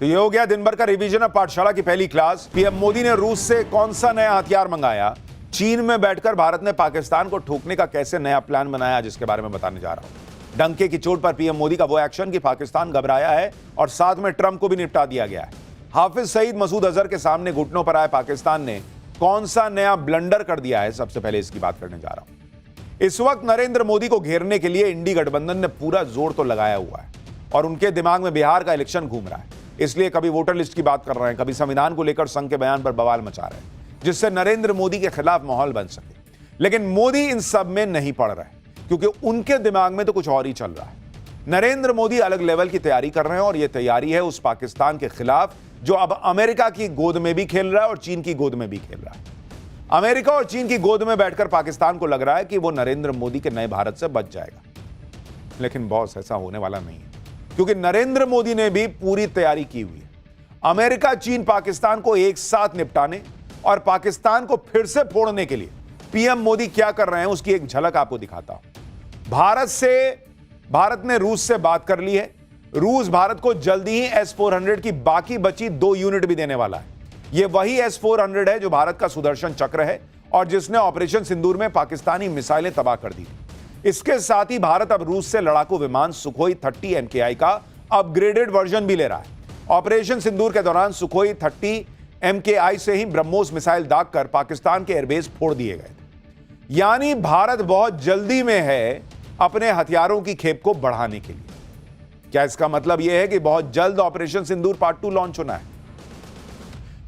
तो ये हो गया दिन भर का रिवीजन ऑफ पाठशाला की पहली क्लास। पीएम मोदी ने रूस से कौन सा नया हथियार मंगाया, चीन में बैठकर भारत ने पाकिस्तान को ठोकने का कैसे नया प्लान बनाया, जिसके बारे में बताने जा रहा हूं। डंके की चोट पर पीएम मोदी का वो एक्शन कि पाकिस्तान घबराया है और साथ में ट्रंप को भी निपटा दिया गया है। हाफिज सईद मसूद अजहर के सामने घुटनों पर आए पाकिस्तान ने कौन सा नया ब्लंडर कर दिया है, सबसे पहले इसकी बात करने जा रहा हूं। इस वक्त नरेंद्र मोदी को घेरने के लिए इंडी गठबंधन ने पूरा जोर तो लगाया हुआ है और उनके दिमाग में बिहार का इलेक्शन घूम रहा है, इसलिए कभी वोटर लिस्ट की बात कर रहे हैं, कभी संविधान को लेकर संघ के बयान पर बवाल मचा रहे हैं, जिससे नरेंद्र मोदी के खिलाफ माहौल बन सके। लेकिन मोदी इन सब में नहीं पड़ रहे क्योंकि उनके दिमाग में तो कुछ और ही चल रहा है। नरेंद्र मोदी अलग लेवल की तैयारी कर रहे हैं और यह तैयारी है उस पाकिस्तान के खिलाफ जो अब अमेरिका की गोद में भी खेल रहा है और चीन की गोद में भी खेल रहा है। अमेरिका और चीन की गोद में बैठकर पाकिस्तान को लग रहा है कि वो नरेंद्र मोदी के नए भारत से बच जाएगा, लेकिन बॉस ऐसा होने वाला नहीं है क्योंकि नरेंद्र मोदी ने भी पूरी तैयारी की हुई है। अमेरिका, चीन, पाकिस्तान को एक साथ निपटाने और पाकिस्तान को फिर से फोड़ने के लिए पीएम मोदी क्या कर रहे हैं उसकी एक झलक आपको दिखाता हूं। भारत ने रूस से बात कर ली है। रूस भारत को जल्दी ही S-400 की बाकी बची 2 यूनिट भी देने वाला है। यह वही S-400 है जो भारत का सुदर्शन चक्र है और जिसने ऑपरेशन सिंदूर में पाकिस्तानी मिसाइलें तबाह कर दी। इसके साथ ही भारत अब रूस से लड़ाकू विमान सुखोई 30 MKI का अपग्रेडेड वर्जन भी ले रहा है। ऑपरेशन सिंदूर के दौरान सुखोई 30 MKI से ही ब्रह्मोस मिसाइल दागकर पाकिस्तान के एयरबेस फोड़ दिए गए थे। यानी भारत बहुत जल्दी में है अपने हथियारों की खेप को बढ़ाने के लिए। क्या इसका मतलब यह है कि बहुत जल्द ऑपरेशन सिंदूर पार्ट 2 लॉन्च होना है?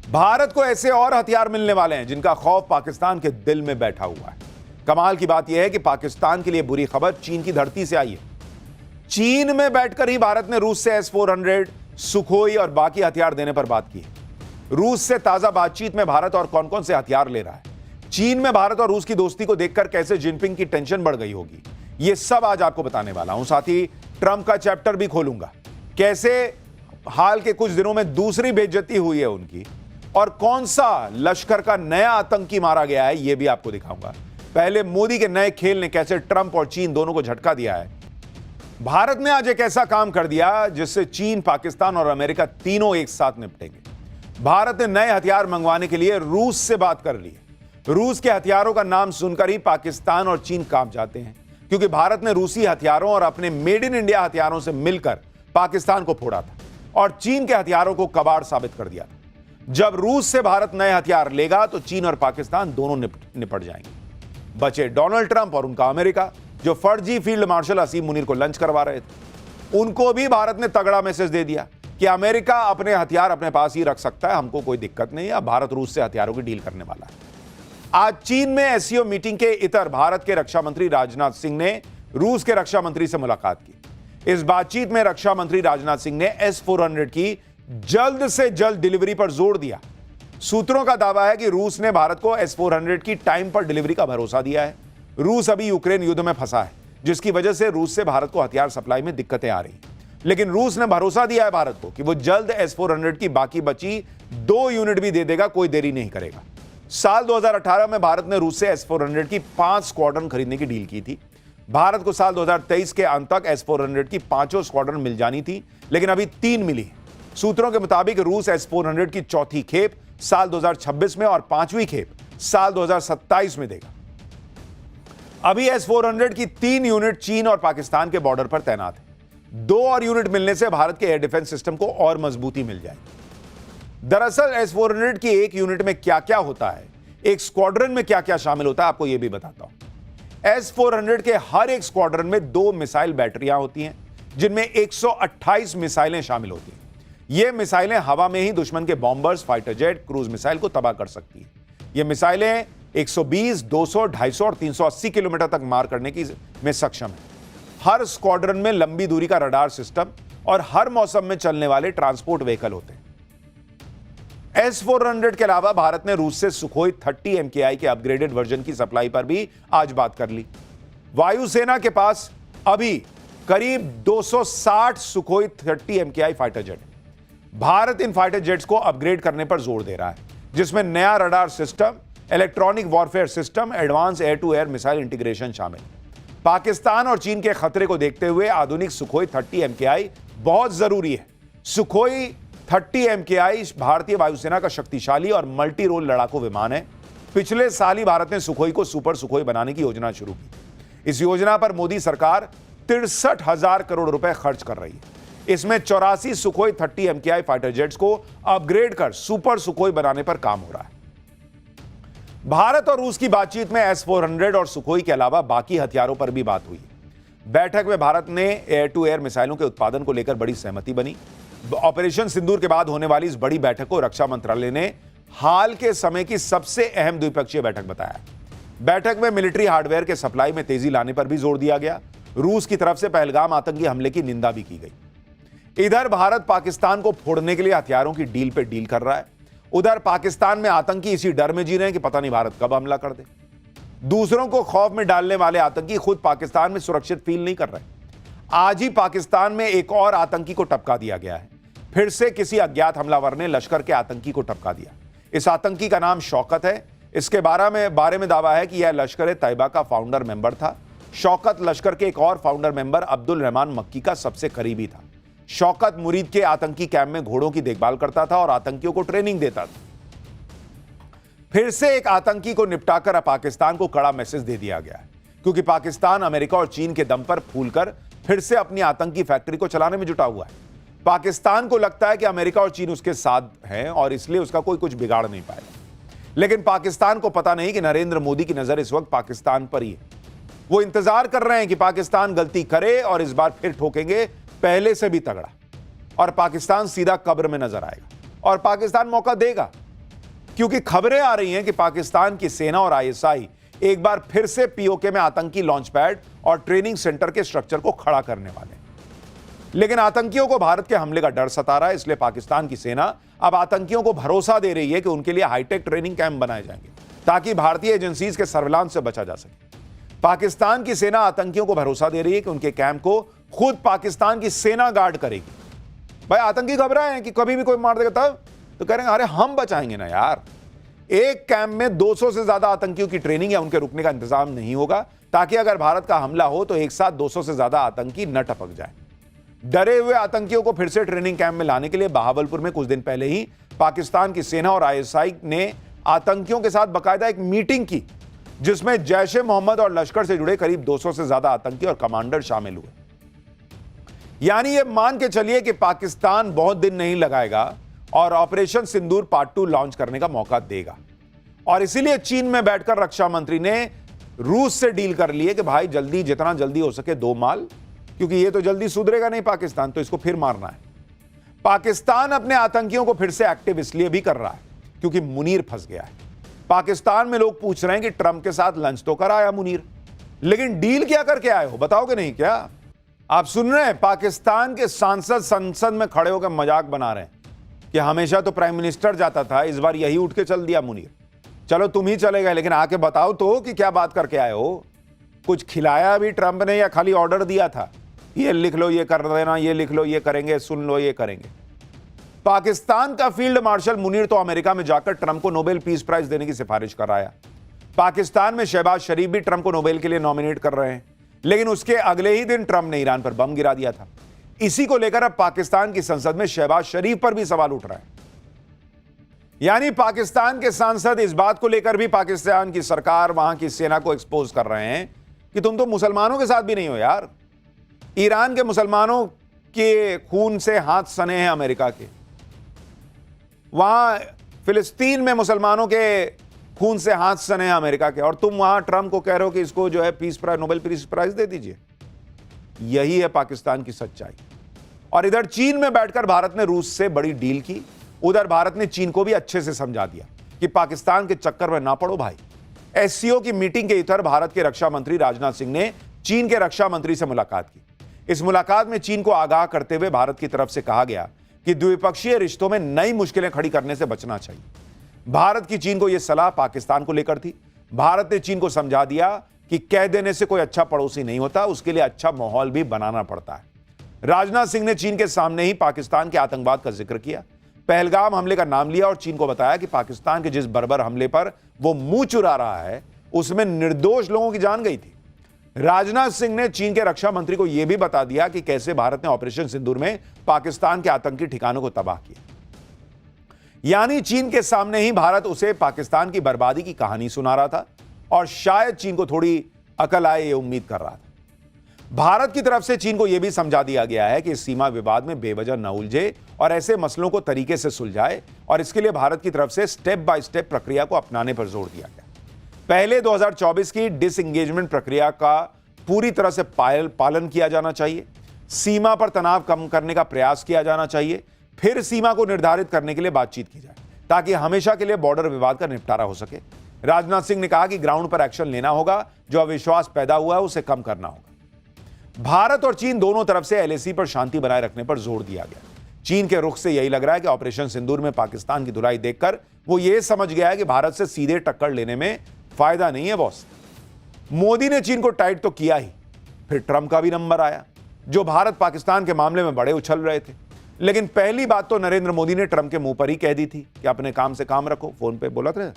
भारत को ऐसे और हथियार मिलने वाले हैं जिनका खौफ पाकिस्तान के दिल में बैठा हुआ है। कमाल की बात यह है कि पाकिस्तान के लिए बुरी खबर चीन की धरती से आई है। चीन में बैठकर ही भारत ने रूस से S-400, सुखोई और बाकी हथियार देने पर बात की है। रूस से ताजा बातचीत में भारत और कौन कौन से हथियार ले रहा है, चीन में भारत और रूस की दोस्ती को देखकर कैसे जिनपिंग की टेंशन बढ़ गई होगी, यह सब आज आपको बताने वाला हूं। साथ ही ट्रंप का चैप्टर भी खोलूंगा, कैसे हाल के कुछ दिनों में दूसरी बेइज्जती हुई है उनकी और कौन सा लश्कर का नया आतंकी मारा गया है, यह भी आपको दिखाऊंगा। पहले मोदी के नए खेल ने कैसे ट्रंप और चीन दोनों को झटका दिया है। भारत ने आज एक ऐसा काम कर दिया जिससे चीन, पाकिस्तान और अमेरिका तीनों एक साथ निपटेंगे। भारत ने नए हथियार मंगवाने के लिए रूस से बात कर ली है। रूस के हथियारों का नाम सुनकर ही पाकिस्तान और चीन कांप जाते हैं क्योंकि भारत ने रूसी हथियारों और अपने मेड इन इंडिया हथियारों से मिलकर पाकिस्तान को फोड़ा था और चीन के हथियारों को कबाड़ साबित कर दिया था। जब रूस से भारत नए हथियार लेगा तो चीन और पाकिस्तान दोनों निपट जाएंगे। बचे डोनाल्ड ट्रंप और उनका अमेरिका, जो फर्जी फील्ड मार्शल असीम मुनीर को लंच करवा रहे थे। उनको भी भारत ने तगड़ा मैसेज दे दिया कि अमेरिका अपने हथियार अपने पास ही रख सकता है, हमको कोई दिक्कत नहीं है। अब भारत रूस से हथियारों की डील करने वाला है। आज चीन में SCO मीटिंग के इतर भारत के रक्षा मंत्री राजनाथ सिंह ने रूस के रक्षा मंत्री से मुलाकात की। इस बातचीत में रक्षा मंत्री राजनाथ सिंह ने S-400 की जल्द से जल्द डिलीवरी पर जोर दिया। सूत्रों का दावा है कि रूस ने भारत को S-400 की टाइम पर डिलीवरी का भरोसा दिया है। रूस अभी यूक्रेन युद्ध में फंसा है, जिसकी वजह से रूस से भारत को हथियार सप्लाई में दिक्कतें आ रही हैं। लेकिन रूस ने भरोसा दिया है भारत को कि वो जल्द S-400 की बाकी बची 2 यूनिट भी दे देगा, कोई देरी नहीं करेगा। साल 2018 में भारत ने रूस से S-400 की 5 स्क्वाड्रन खरीदने की डील की थी। भारत को साल 2023 के अंत तक S-400 की 5 स्क्वाड्रन मिल जानी थी, लेकिन अभी 3 मिली। सूत्रों के मुताबिक रूस S-400 की चौथी खेप साल 2026 में और 5वीं खेप साल 2027 में देगा। अभी S-400 की 3 यूनिट चीन और पाकिस्तान के बॉर्डर पर तैनात है। 2 और यूनिट मिलने से भारत के एयर डिफेंस सिस्टम को और मजबूती मिल जाएगी। दरअसल S-400 की एक यूनिट में क्या क्या होता है, एक स्क्वाड्रन में क्या क्या शामिल होता है, आपको यह भी बताता हूं। S-400 के हर एक स्क्वाड्रन में 2 मिसाइल बैटरियां होती हैं, जिनमें 128 मिसाइलें शामिल होती हैं। ये मिसाइलें हवा में ही दुश्मन के bombers, fighter jet, cruise missile को तबाह कर सकती है। ये मिसाइलें 120, 200, 250 और 380 किलोमीटर तक मार करने की में सक्षम है। हर स्क्वाड्रन में लंबी दूरी का रडार सिस्टम और हर मौसम में चलने वाले ट्रांसपोर्ट व्हीकल होते हैं। S-400 के अलावा भारत ने रूस से सुखोई 30 MKI के अपग्रेडेड वर्जन की सप्लाई पर भी आज बात कर ली। वायुसेना के पास अभी करीब 260 Sukhoi 30 MKI fighter jet. Bharat इन फाइटर जेट्स को अपग्रेड करने पर जोर दे रहा है, जिसमें नया radar system, electronic warfare system, advance air to air missile integration शामिल। पाकिस्तान और चीन के खतरे को देखते हुए आधुनिक सुखोई 30 MKI बहुत जरूरी है। सुखोई 30 MKI भारतीय वायुसेना का शक्तिशाली और मल्टी रोल लड़ाकू विमान है। पिछले साल ही भारत ने सुखोई को सुपर सुखोई बनाने की योजना शुरू की। इस योजना पर मोदी सरकार 63,000 करोड़ रुपए खर्च कर रही है। इसमें 84 सुखोई 30 MKI फाइटर जेट्स को अपग्रेड कर सुपर सुखोई बनाने पर काम हो रहा है। भारत और रूस की बातचीत में S-400 और सुखोई के अलावा बाकी हथियारों पर भी बात हुई। बैठक में भारत ने एयर टू एयर मिसाइलों के उत्पादन को लेकर बड़ी सहमति बनी। ऑपरेशन सिंदूर के बाद होने वाली इस बड़ी बैठक को रक्षा मंत्रालय ने हाल के समय की सबसे अहम द्विपक्षीय बैठक बताया। बैठक में मिलिट्री हार्डवेयर के सप्लाई में तेजी लाने पर भी जोर दिया गया। रूस की तरफ से पहलगाम आतंकी हमले की निंदा भी की गई। इधर भारत पाकिस्तान को फोड़ने के लिए हथियारों की डील पे डील कर रहा है। उधर पाकिस्तान में आतंकी इसी डर में जी रहे हैं कि पता नहीं भारत कब हमला कर दे। दूसरों को खौफ में डालने वाले आतंकी खुद पाकिस्तान में सुरक्षित फील नहीं कर रहे। आज ही पाकिस्तान में एक और आतंकी को टपका दिया गया है। फिर से किसी अज्ञात हमलावर ने लश्कर के आतंकी को टपका दिया। इस आतंकी का नाम शौकत है। इसके बारे में दावा है कि यह लश्कर तैयबा का फाउंडर मेंबर था। शौकत लश्कर के एक और फाउंडर मेंबर अब्दुल रहमान मक्की का सबसे करीबी था। शौकत मुरीद के आतंकी कैंप में घोड़ों की देखभाल करता था और आतंकियों को ट्रेनिंग देता था। फिर से एक आतंकी को निपटाकर अब पाकिस्तान को कड़ा मैसेज दे दिया गया है, क्योंकि पाकिस्तान अमेरिका और चीन के दम पर फूलकर फिर से अपनी आतंकी फैक्ट्री को चलाने में जुटा हुआ है। पाकिस्तान को लगता है कि अमेरिका और चीन उसके साथ हैं और इसलिए उसका कोई कुछ बिगाड़ नहीं पाएगा। लेकिन पाकिस्तान को पता नहीं कि नरेंद्र मोदी की नजर इस वक्त पाकिस्तान पर ही है। वो इंतजार कर रहे हैं कि पाकिस्तान गलती करे और इस बार फिर ठोकेंगे पहले से भी तगड़ा, और पाकिस्तान सीधा कब्र में नजर आएगा। और पाकिस्तान मौका देगा, क्योंकि खबरें आ रही हैं कि पाकिस्तान की सेना और ISI एक बार फिर से POK में आतंकी लॉन्च पैड और ट्रेनिंग सेंटर के स्ट्रक्चर को खड़ा करने वाले हैं। लेकिन आतंकियों को भारत के हमले का डर सता रहा है, इसलिए पाकिस्तान की सेना अब आतंकियों को भरोसा दे रही है कि उनके लिए हाईटेक ट्रेनिंग कैंप बनाए जाएंगे ताकि भारतीय एजेंसीज के सर्विलांस से बचा जा सके। पाकिस्तान की सेना आतंकियों को भरोसा दे रही है कि उनके कैंप को खुद पाकिस्तान की सेना गार्ड करेगी। भाई आतंकी घबराए हैं कि कभी भी कोई मार देगा तब, तो कह रहे हैं अरे हम बचाएंगे ना यार। एक कैंप में 200 से ज्यादा आतंकियों की ट्रेनिंग या उनके रुकने का इंतजाम नहीं होगा, ताकि अगर भारत का हमला हो तो एक साथ 200 से ज्यादा आतंकी न टपक जाए। डरे हुए आतंकियों को फिर से ट्रेनिंग कैंप में लाने के लिए बहावलपुर में कुछ दिन पहले ही पाकिस्तान की सेना और ISI ने आतंकियों के साथ बाकायदा एक मीटिंग की, जिसमें जैश ए मोहम्मद और लश्कर से जुड़े करीब 200 से ज्यादा आतंकी और कमांडर शामिल हुए। यानी यह मान के चलिए कि पाकिस्तान बहुत दिन नहीं लगाएगा और ऑपरेशन सिंदूर पार्ट 2 लॉन्च करने का मौका देगा। और इसीलिए चीन में बैठकर रक्षा मंत्री ने रूस से डील कर ली है कि भाई जल्दी, जितना जल्दी हो सके दो माल, क्योंकि ये तो जल्दी सुधरेगा नहीं पाकिस्तान, तो इसको फिर मारना है। पाकिस्तान अपने आतंकियों को फिर से एक्टिव इसलिए भी कर रहा है क्योंकि मुनीर फंस गया है। पाकिस्तान में लोग पूछ रहे हैं कि ट्रंप के साथ लंच तो कर आया मुनीर, लेकिन डील क्या करके आए हो, बताओगे नहीं क्या? आप सुन रहे हैं, पाकिस्तान के सांसद संसद में खड़े होकर मजाक बना रहे हैं कि हमेशा तो प्राइम मिनिस्टर जाता था, इस बार यही उठ के चल दिया मुनीर। चलो तुम ही चले गए, लेकिन आके बताओ तो कि क्या बात करके आए हो। कुछ खिलाया भी ट्रंप ने या खाली ऑर्डर दिया था, ये लिख लो, ये कर देना, ये लिख लो, ये करेंगे, सुन लो, ये करेंगे। पाकिस्तान का फील्ड मार्शल मुनीर तो अमेरिका में जाकर ट्रंप को नोबेल पीस प्राइज देने की सिफारिश कर आया। पाकिस्तान में शहबाज शरीफ भी ट्रंप को नोबेल के लिए नॉमिनेट कर रहे हैं, लेकिन उसके अगले ही दिन ट्रंप ने ईरान पर बम गिरा दिया था। इसी को लेकर अब पाकिस्तान की संसद में शहबाज शरीफ पर भी सवाल उठ रहा है। यानी पाकिस्तान के सांसद इस बात को लेकर भी पाकिस्तान की सरकार, वहां की सेना को एक्सपोज कर रहे हैं कि तुम तो मुसलमानों के साथ भी नहीं हो यार। ईरान के मुसलमानों के खून से हाथ सने हैं अमेरिका के, वहां फिलिस्तीन में मुसलमानों के खून से हाथ सने हैं अमेरिका के, और तुम वहां ट्रंप को कह रहे हो कि इसको जो है peace prize, Nobel peace prize दे दीजिए। यही है पाकिस्तान की सच्चाई। और इधर चीन में बैठकर भारत ने रूस से बड़ी डील की। उधर भारत ने चीन को भी अच्छे से समझा दिया कि पाकिस्तान के चक्कर में ना पड़ो भाई। SCO की मीटिंग के इधर भारत के रक्षा मंत्री राजनाथ सिंह ने चीन के रक्षा मंत्री से मुलाकात की। इस मुलाकात में चीन को आगाह करते हुए भारत की तरफ से कहा गया कि द्विपक्षीय रिश्तों में नई मुश्किलें खड़ी करने से बचना चाहिए। भारत की चीन को यह सलाह पाकिस्तान को लेकर थी। भारत ने चीन को समझा दिया कि कह देने से कोई अच्छा पड़ोसी नहीं होता, उसके लिए अच्छा माहौल भी बनाना पड़ता है। राजनाथ सिंह ने चीन के सामने ही पाकिस्तान के आतंकवाद का जिक्र किया, पहलगाम हमले का नाम लिया और चीन को बताया कि पाकिस्तान के जिस बर्बर हमले पर वो मुंह चुरा रहा है, उसमें निर्दोष लोगों की जान गई थी। राजनाथ सिंह ने चीन के रक्षा मंत्री को यह भी बता दिया कि कैसे भारत ने ऑपरेशन सिंदूर में पाकिस्तान के आतंकी ठिकानों को तबाह किया। यानी चीन के सामने ही भारत उसे पाकिस्तान की बर्बादी की कहानी सुना रहा था और शायद चीन को थोड़ी अकल आए ये उम्मीद कर रहा था। भारत की तरफ से चीन को यह भी समझा दिया गया है कि इस सीमा विवाद में बेवजह न उलझे और ऐसे मसलों को तरीके से सुलझाए, और इसके लिए भारत की तरफ से स्टेप बाय स्टेप प्रक्रिया को अपनाने पर जोर दिया गया। पहले 2024 की डिसएंगेजमेंट प्रक्रिया का पूरी तरह से पालन किया जाना चाहिए, सीमा पर तनाव कम करने का प्रयास किया जाना चाहिए, फिर सीमा को निर्धारित करने के लिए बातचीत की जाए ताकि हमेशा के लिए बॉर्डर विवाद का निपटारा हो सके। राजनाथ सिंह ने कहा कि ग्राउंड पर एक्शन लेना होगा, जो अविश्वास पैदा हुआ है उसे कम करना होगा। भारत और चीन दोनों तरफ से एलएसी पर शांति बनाए रखने पर जोर दिया गया। चीन के रुख से यही लग रहा है कि ऑपरेशन सिंदूर में पाकिस्तान की धुलाई देखकर वो ये समझ गया है कि भारत से सीधे टक्कर लेने में फायदा नहीं है बॉस। मोदी ने चीन को टाइट तो किया ही, फिर ट्रंप का भी नंबर आया, जो भारत पाकिस्तान के मामले में बड़े उछल रहे थे। लेकिन पहली बात तो नरेंद्र मोदी ने ट्रंप के मुंह पर ही कह दी थी कि अपने काम से काम रखो, फोन पे बोला था।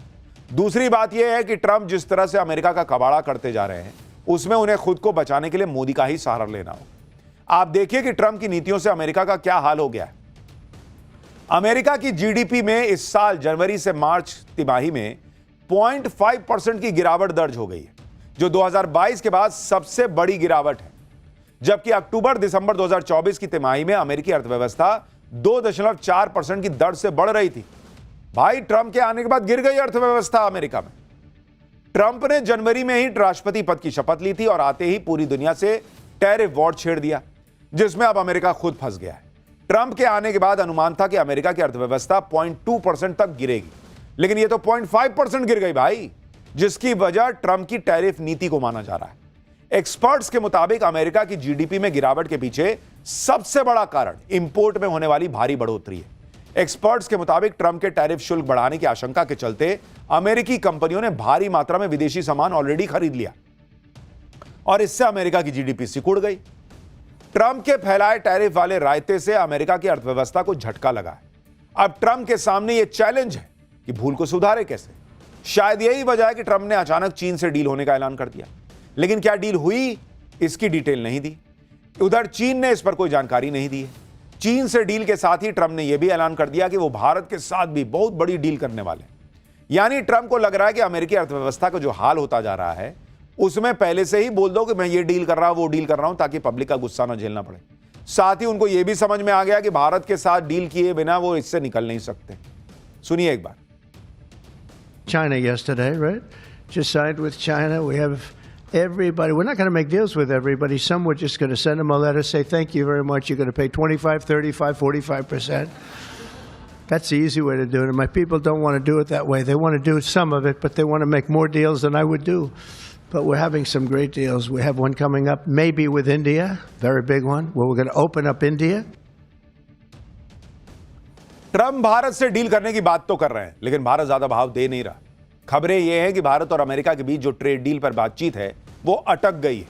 दूसरी बात यह है कि ट्रंप जिस तरह से अमेरिका का कबाड़ा करते जा रहे हैं उसमें उन्हें खुद को बचाने के लिए मोदी का ही सहारा लेना होगा। आप देखिए कि ट्रंप की नीतियों से अमेरिका का क्या हाल हो गया है। अमेरिका की जीडीपी में इस साल जनवरी से मार्च तिमाही में 0.5% की गिरावट दर्ज हो गई है, जो 2022 के बाद सबसे बड़ी गिरावट है। जबकि अक्टूबर दिसंबर 2024 की तिमाही में अमेरिकी अर्थव्यवस्था 2.4% की दर से बढ़ रही थी। भाई, ट्रंप के आने के बाद गिर गई अर्थव्यवस्था अमेरिका में। ट्रंप ने जनवरी में ही राष्ट्रपति पद की शपथ ली थी और आते ही पूरी दुनिया से टैरिफ वॉर छेड़ दिया, जिसमें अब अमेरिका खुद फंस गया है। ट्रंप के आने के बाद अनुमान था कि अमेरिका की अर्थव्यवस्था 0.2% तक गिरेगी, लेकिन यह तो 0.5% गिर गई भाई, जिसकी वजह ट्रंप की टैरिफ नीति को माना जा रहा है। एक्सपर्ट्स के मुताबिक अमेरिका की जीडीपी में गिरावट के पीछे सबसे बड़ा कारण इंपोर्ट में होने वाली भारी बढ़ोतरी है। एक्सपर्ट्स के मुताबिक ट्रंप के टैरिफ शुल्क बढ़ाने की आशंका के चलते अमेरिकी कंपनियों ने भारी मात्रा में विदेशी सामान ऑलरेडी खरीद लिया और इससे अमेरिका की जीडीपी सिकुड़ गई। ट्रंप के फैलाए टैरिफ वाले रायते से अमेरिका की अर्थव्यवस्था को झटका लगा है। अब ट्रंप के सामने यह चैलेंज है कि भूल को सुधारे कैसे। शायद यही वजह है कि ट्रंप ने अचानक चीन से डील होने का ऐलान कर दिया, लेकिन क्या डील हुई इसकी डिटेल नहीं दी। उधर चीन ने इस पर कोई जानकारी नहीं दी है। चीन से डील के साथ ही ट्रंप ने यह भी ऐलान कर दिया कि वो भारत के साथ भी बहुत बड़ी डील करने वाले हैं। यानी ट्रंप को लग रहा है कि अमेरिकी अर्थव्यवस्था का जो हाल होता जा रहा है उसमें पहले से ही बोल दो कि मैं ये डील कर रहा हूं, वो डील कर रहा हूं, ताकि पब्लिक का गुस्सा ना झेलना पड़े। साथ ही उनको यह भी समझ में आ गया कि भारत के साथ डील किए बिना वो इससे निकल नहीं सकते। सुनिए एक बार। China yesterday, right? Just signed with China. We have everybody. We're not going to make deals with everybody. Some we're just going to send them a letter, say thank you very much. You're going to pay 25, 35, 45%. That's the easy way to do it. And my people don't want to do it that way. They want to do some of it, but they want to make more deals than I would do. But we're having some great deals. We have one coming up, maybe with India, very big one, where we're going to open up India. Trump Bharat से deal करने की बात तो कर रहे हैं, लेकिन भारत ज्यादा भाव दे नहीं रहा। खबरें यह हैं कि भारत और अमेरिका के बीच जो ट्रेड डील पर बातचीत है वो अटक गई है।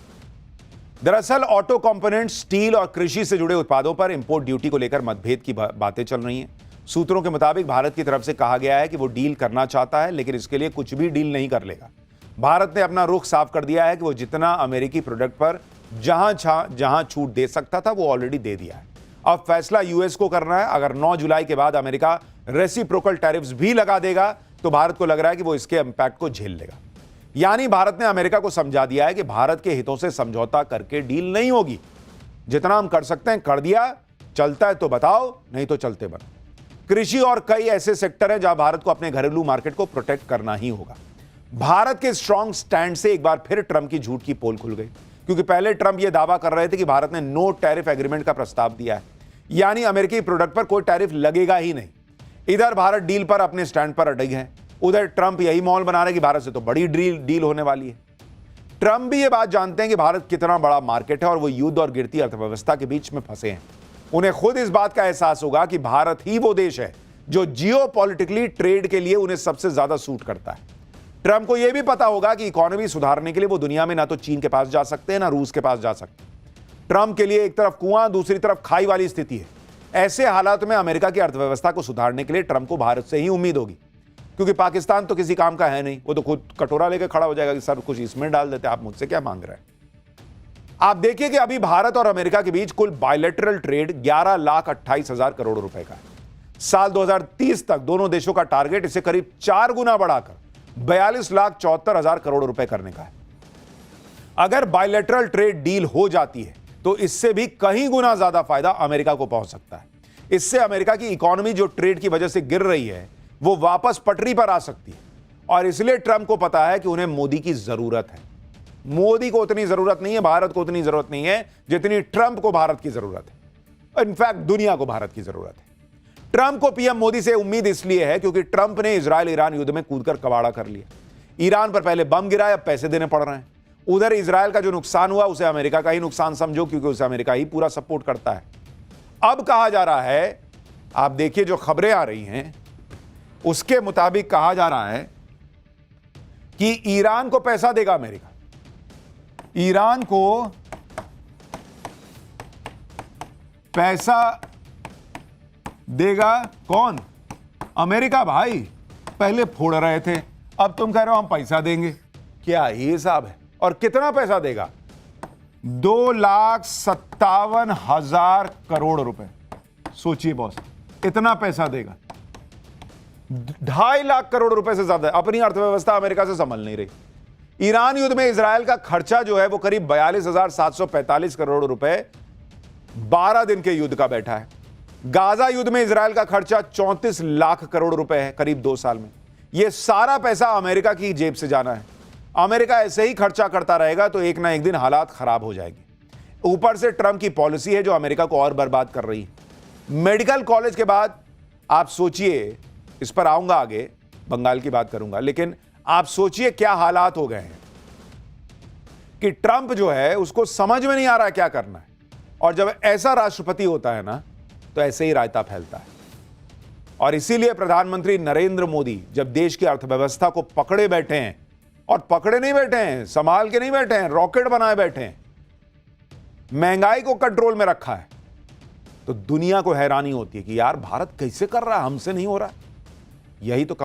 दरअसल ऑटो कंपोनेंट, स्टील और कृषि से जुड़े उत्पादों पर इंपोर्ट ड्यूटी को लेकर मतभेद की बातें चल रही हैं। सूत्रों के मुताबिक भारत की तरफ से कहा गया है कि वो डील करना चाहता है, लेकिन इसके लिए कुछ भी डील नहीं कर लेगा। भारत ने अपना रुख साफ कर दिया है कि वो जितना अमेरिकी प्रोडक्ट पर जहां छूट दे सकता था वो ऑलरेडी दे दिया है। अब फैसला यूएस को करना है। अगर 9 जुलाई के बाद अमेरिका रेसिप्रोकल टैरिफ्स भी लगा देगा तो भारत को लग रहा है कि वो इसके इंपैक्ट को झेल लेगा। यानी भारत ने अमेरिका को समझा दिया है कि भारत के हितों से समझौता करके डील नहीं होगी। जितना हम कर सकते हैं कर दिया, चलता है तो बताओ, नहीं तो चलते बनो। कृषि और कई ऐसे सेक्टर हैं जहां भारत को अपने घरेलू मार्केट को प्रोटेक्ट करना ही होगा। भारत के स्ट्रांग स्टैंड से एक बार फिर ट्रंप की झूठ की पोल खुल गई, क्योंकि पहले ट्रंप यह दावा कर रहे थे कि भारत ने नो टैरिफ एग्रीमेंट का प्रस्ताव दिया है, यानी अमेरिकी प्रोडक्ट पर कोई टैरिफ लगेगा ही नहीं। इधर भारत डील पर अपने स्टैंड पर अड़े हैं, उधर ट्रंप यही माहौल बना रहे कि भारत से तो बड़ी डील होने वाली है। ट्रंप भी ये बात जानते हैं कि भारत कितना बड़ा मार्केट है और वो युद्ध और गिरती अर्थव्यवस्था के बीच में फंसे हैं। उन्हें खुद इस बात का एहसास होगा कि भारत ही वो देश है जो जियोपॉलिटिकली ट्रेड के लिए उन्हें सबसे ज्यादा सूट करता है। ट्रंप को यह भी पता होगा कि इकोनॉमी सुधारने के लिए वो दुनिया में ना तो चीन के पास जा सकते हैं ना रूस के पास जा सकते। ट्रंप के लिए एक तरफ कुआं, दूसरी तरफ खाई वाली स्थिति है। ऐसे हालात में अमेरिका की अर्थव्यवस्था को सुधारने के लिए ट्रंप को भारत से ही उम्मीद होगी, क्योंकि पाकिस्तान तो किसी काम का है नहीं। वो तो खुद कटोरा लेकर खड़ा हो जाएगा कि सर कुछ इसमें डाल देते, आप मुझसे क्या मांग रहे हैं। आप देखिए कि अभी भारत और अमेरिका के बीच कुल बायलैटरल ट्रेड 11,28,000 करोड़ रुपए का है। साल 2030 तक दोनों देशों का टारगेट इसे करीब 4 गुना बढ़ाकर 42,74,000 करोड़ रुपए करने का है। अगर बायलैटरल ट्रेड डील हो जाती है तो इससे भी कहीं गुना ज्यादा फायदा अमेरिका को पहुंच सकता है। इससे अमेरिका की इकोनॉमी जो ट्रेड की वजह से गिर रही है वो वापस पटरी पर आ सकती है। और इसलिए ट्रंप को पता है कि उन्हें मोदी की जरूरत है। मोदी को उतनी जरूरत नहीं है, भारत को उतनी जरूरत नहीं है जितनी ट्रंप को भारत की जरूरत है। इनफैक्ट दुनिया को भारत की जरूरत है। ट्रंप को पीएम मोदी से उम्मीद इसलिए है क्योंकि ट्रंप ने इजरायल ईरान युद्ध में कूदकर कबाड़ा कर लिया। ईरान पर पहले बम गिराए, अब पैसे देने पड़ रहे हैं। उधर इजरायल का जो नुकसान हुआ उसे अमेरिका का ही नुकसान समझो, क्योंकि उसे अमेरिका ही पूरा सपोर्ट करता है। अब कहा जा रहा है, आप देखिए जो खबरें आ रही हैं उसके मुताबिक कहा जा रहा है कि ईरान को पैसा देगा अमेरिका। ईरान को पैसा देगा कौन? अमेरिका। भाई पहले फोड़ रहे थे, अब तुम कह रहे हो हम पैसा देंगे। क्या ही हिसाब है? और कितना पैसा देगा? 2,57,000 करोड़ रुपए। सोचिए बॉस, इतना पैसा देगा। 2.5 लाख करोड़ रुपए से ज्यादा। अपनी अर्थव्यवस्था अमेरिका से संभल नहीं रही। ईरान युद्ध में इजरायल का खर्चा जो है वो करीब 42,745 करोड़ रुपए 12 दिन के युद्ध का बैठा है। गाजा युद्ध में इजरायल का खर्चा 34 लाख करोड़ रुपए है करीब 2 साल में। यह सारा पैसा अमेरिका की जेब से जाना है। अमेरिका ऐसे ही खर्चा करता रहेगा तो एक ना एक दिन हालात खराब हो जाएंगे। ऊपर से ट्रंप की पॉलिसी है जो अमेरिका को और बर्बाद कर रही है। मेडिकल कॉलेज के बाद आप सोचिए, इस पर आऊंगा आगे, बंगाल की बात करूंगा, लेकिन आप सोचिए क्या हालात हो गए हैं कि ट्रंप जो है उसको समझ में नहीं आ रहा है क्या करना है। और जब ऐसा राष्ट्रपति होता है ना तो ऐसे ही रायता फैलता है। और इसीलिए प्रधानमंत्री नरेंद्र मोदी जब देश की अर्थव्यवस्था को पकड़े बैठे हैं, और पकड़े नहीं बैठे हैं, संभाल के नहीं बैठे हैं, रॉकेट बनाए बैठे हैं, महंगाई को कंट्रोल में रखा है, तो दुनिया को हैरानी होती है कि यार भारत कैसे कर रहा है, हमसे नहीं हो रहा। यही तो